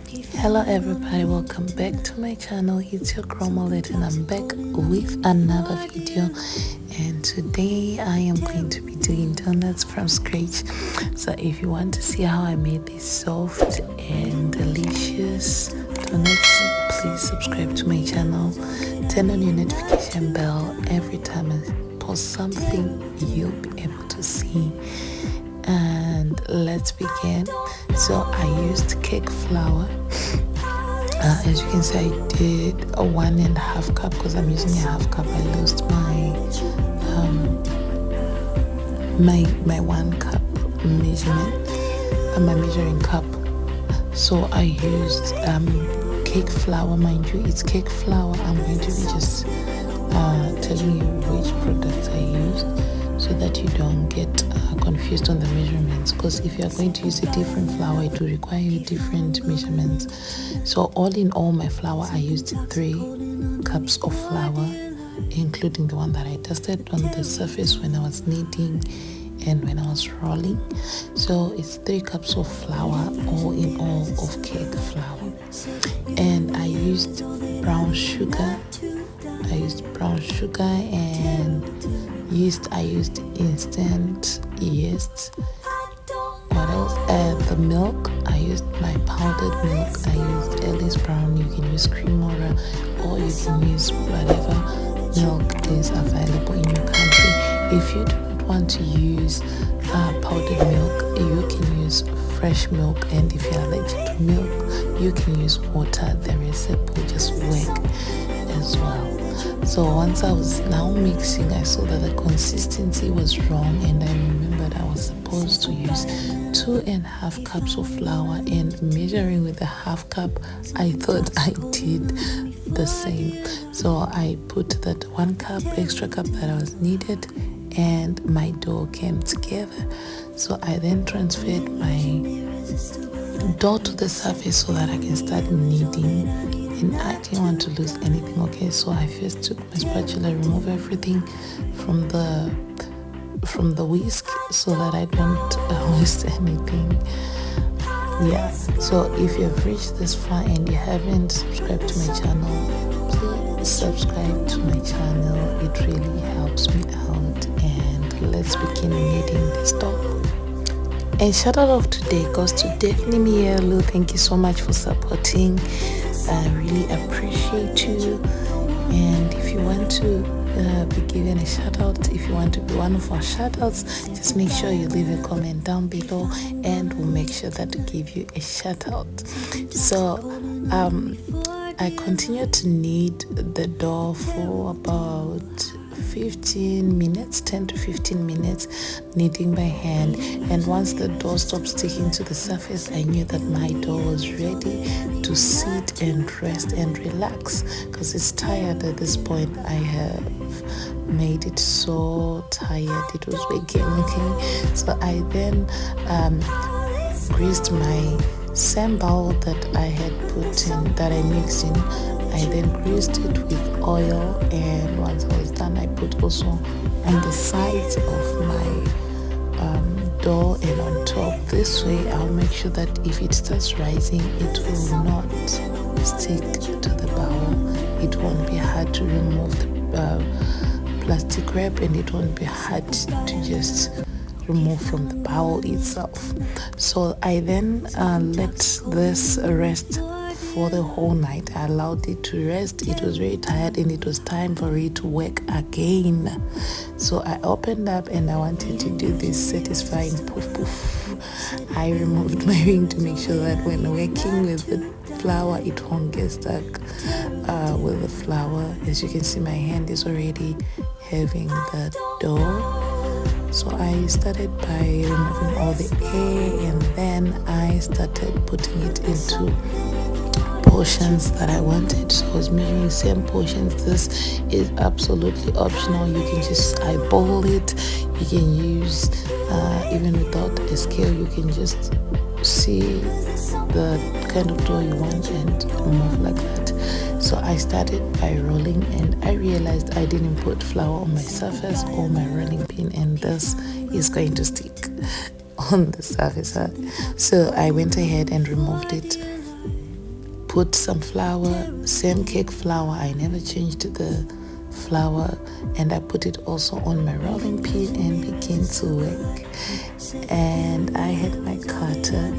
Hello everybody, welcome back to my channel. It's your girl Mollet and I'm back with another video, and today I am going to be doing donuts from scratch. So if you want to see how I made these soft and delicious donuts, please subscribe to my channel, turn on your notification bell. Every time I post something you'll be able to see. And let's begin. So I used cake flour. As you can see, I did a 1.5 cup because I'm using a half cup. I lost my 1 cup measurement, my measuring cup. So I used cake flour. Mind you, it's cake flour. I'm going to be just telling you which products I used, so that you don't get confused on the measurements, because if you are going to use a different flour, it will require you different measurements. So all in all, my flour, I used 3 cups of flour, including the one that I dusted on the surface when I was kneading and when I was rolling. So it's 3 cups of flour, all in all, of cake flour. And I used brown sugar. And yeast. I used instant yeast. What else? The milk. I used my powdered milk. I used Ellie's Brown. You can use cream water, or you can use whatever milk is available in your country. If you do not want to use powdered milk, you can use fresh milk. And if you're allergic to milk, you can use water. The recipe will just work as well. So once I was now mixing, I saw that the consistency was wrong, and I remembered I was supposed to use 2.5 cups of flour, and measuring with a half cup, I thought I did the same. So I put that 1 cup extra cup that I was needed, and my dough came together. So I then transferred my dough to the surface so that I can start kneading. And I didn't want to lose anything. Okay, so I first took my spatula, remove everything from the whisk so that I don't waste anything. Yeah, so if you've reached this far and you haven't subscribed to my channel, please subscribe to my channel. It really helps me out. And let's begin kneading this dough. And shout out today goes to Daphne Mielu. Thank you so much for supporting. I really appreciate you. And if you want to be given a shout out, if you want to be one of our shout outs, just make sure you leave a comment down below, and we'll make sure that to give you a shout out. So I continued to knead the dough for about 15 minutes, 10 to 15 minutes, kneading by hand. And once the dough stopped sticking to the surface, I knew that my dough was ready to sit and rest and relax, because it's tired at this point. I have made it so tired, it was waking. Okay, so I then greased my sambal that I had put in, that I mixed in. I then greased it with oil, and once I was done, I put also on the sides of my dough and on top. This way I'll make sure that if it starts rising, it will not stick to the bowl. It won't be hard to remove the plastic wrap, and it won't be hard to just remove from the bowl itself. So I then let this rest for the whole night. I allowed it to rest. It was very tired, and it was time for it to work again. So I opened up, and I wanted to do this satisfying poof poof. I removed my ring to make sure that when working with the flour, it won't get stuck with the flour. As you can see, my hand is already having the dough. So I started by removing all the air, and then I started putting it into portions that I wanted. So I was measuring same portions. This is absolutely optional. You can just eyeball it. You can use even without a scale, you can just see the kind of dough you want and move like that. So I started by rolling, and I realized I didn't put flour on my surface or my rolling pin, and this is going to stick on the surface. So I went ahead and removed it. put some flour, same cake flour. I never changed the flour, and I put it also on my rolling pin and began to work. And I had my cutter.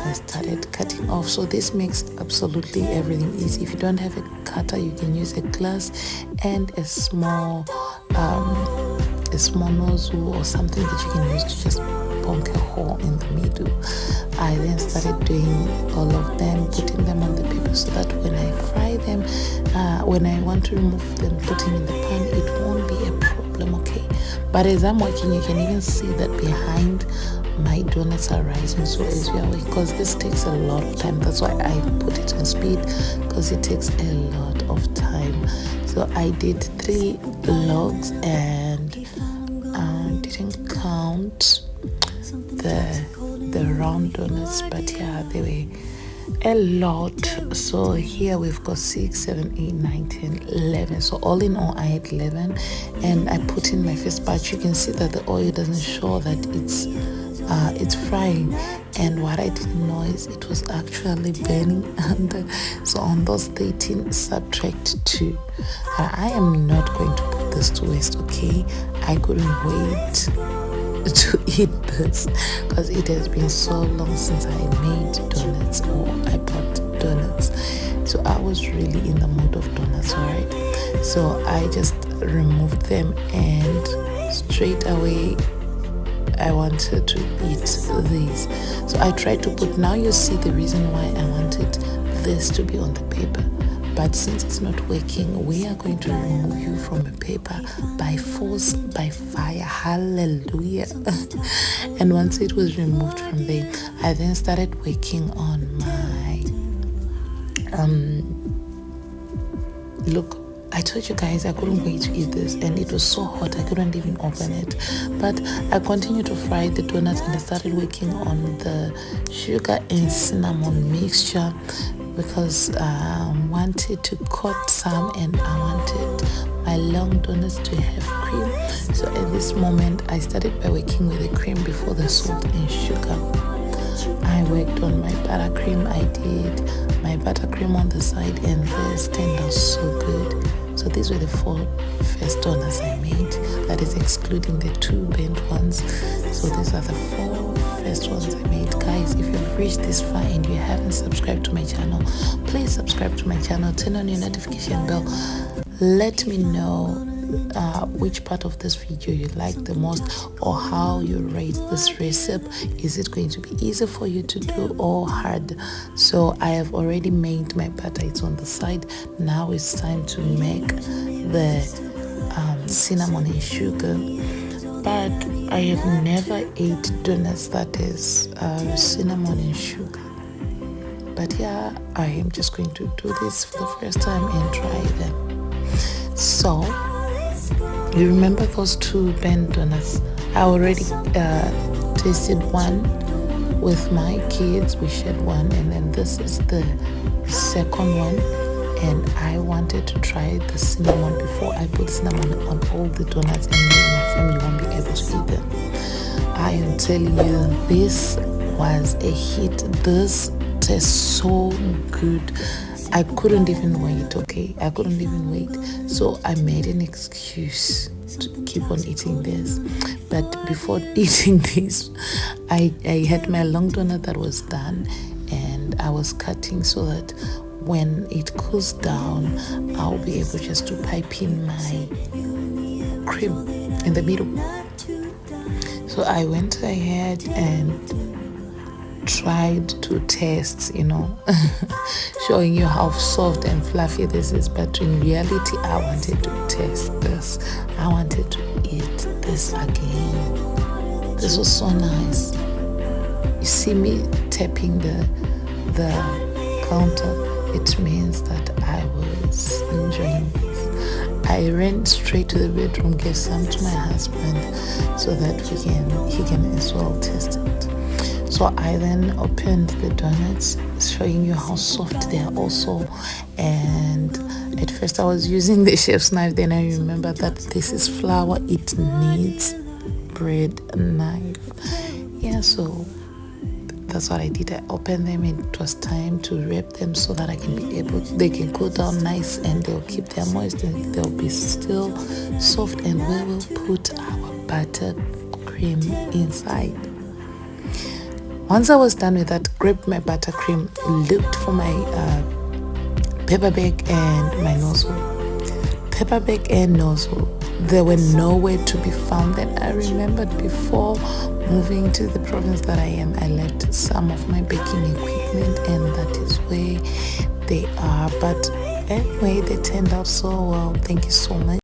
I started cutting off. So this makes absolutely everything easy. If you don't have a cutter, you can use a glass and a small nozzle or something that you can use to just poke a hole in the middle. I then started doing all of them, putting them on the paper so that when I fry them, when I want to remove them, putting in the pan, it won't be a problem, okay? But as I'm working, you can even see that behind my donuts are rising. So as we are working, because this takes a lot of time, that's why I put it on speed, because it takes a lot of time. So I did 3 logs and didn't count the round donuts, but yeah, they were a lot. So here we've got 6, 7, 8, 9, 10, 11. So all in all I had 11, and I put in my first batch. You can see that the oil doesn't show that it's frying, and what I didn't know is it was actually burning under. So on those 13 subtract 2. I am not going to put this to waste, okay? I couldn't wait to eat this because it has been so long since I made donuts or I bought donuts. So I was really in the mood of donuts, alright? So I just removed them, and straight away I wanted to eat these. So I tried to put, now you see the reason why I wanted this to be on the paper. But since it's not working, we are going to remove you from a paper by force, by fire. Hallelujah. And once it was removed from there, I then started working on my look. I told you guys I couldn't wait to eat this, and it was so hot I couldn't even open it. But I continued to fry the donuts, and I started working on the sugar and cinnamon mixture because I wanted to cut some, and I wanted my long donuts to have cream. So at this moment I started by working with the cream before the salt and sugar. I worked on my buttercream. I did my buttercream on the side, and this turned out so good. So these were the 4 first donuts I made, that is excluding the 2 bent ones. So these are the 4 first ones I made. Guys, if you've reached this far and you haven't subscribed to my channel, please subscribe to my channel, turn on your notification bell. Let me know which part of this video you like the most, or how you rate this recipe. Is it going to be easy for you to do or hard? So I have already made my butter, it's on the side. Now it's time to make the cinnamon and sugar. But I have never ate donuts that is cinnamon and sugar. But yeah, I am just going to do this for the first time and try them. So you remember those 2 bent donuts? I already tasted one with my kids. We shared one, and then this is the second one. And I wanted to try the cinnamon before I put cinnamon on all the donuts, and me and my family won't be able to eat them. I am telling you, this was a hit. This tastes so good. I couldn't even wait, okay? I couldn't even wait. So I made an excuse to keep on eating this. But before eating this, I had my long donut that was done, and I was cutting so that when it cools down, I'll be able just to pipe in my cream in the middle. So I went ahead and tried to test, showing you how soft and fluffy this is. But in reality, I wanted to test this. I wanted to eat this again. This was so nice. You see me tapping the counter. It means that I was enjoying this. I ran straight to the bedroom, gave some to my husband so that he can as well test it. So I then opened the donuts, showing you how soft they are also. And at first I was using the chef's knife, then I remember that this is flour, it needs bread knife. Yeah, so that's what I did. I opened them and it was time to wrap them so that they can cool down nice and they'll keep their moist and they'll be still soft, and we will put our butter cream inside. Once I was done with that, grabbed my buttercream, looked for my paper bag and my nozzle. Paper bag and nozzle, they were nowhere to be found. And I remembered before moving to the province that I am, I left some of my baking equipment, and that is where they are. But anyway, they turned out so well. Thank you so much.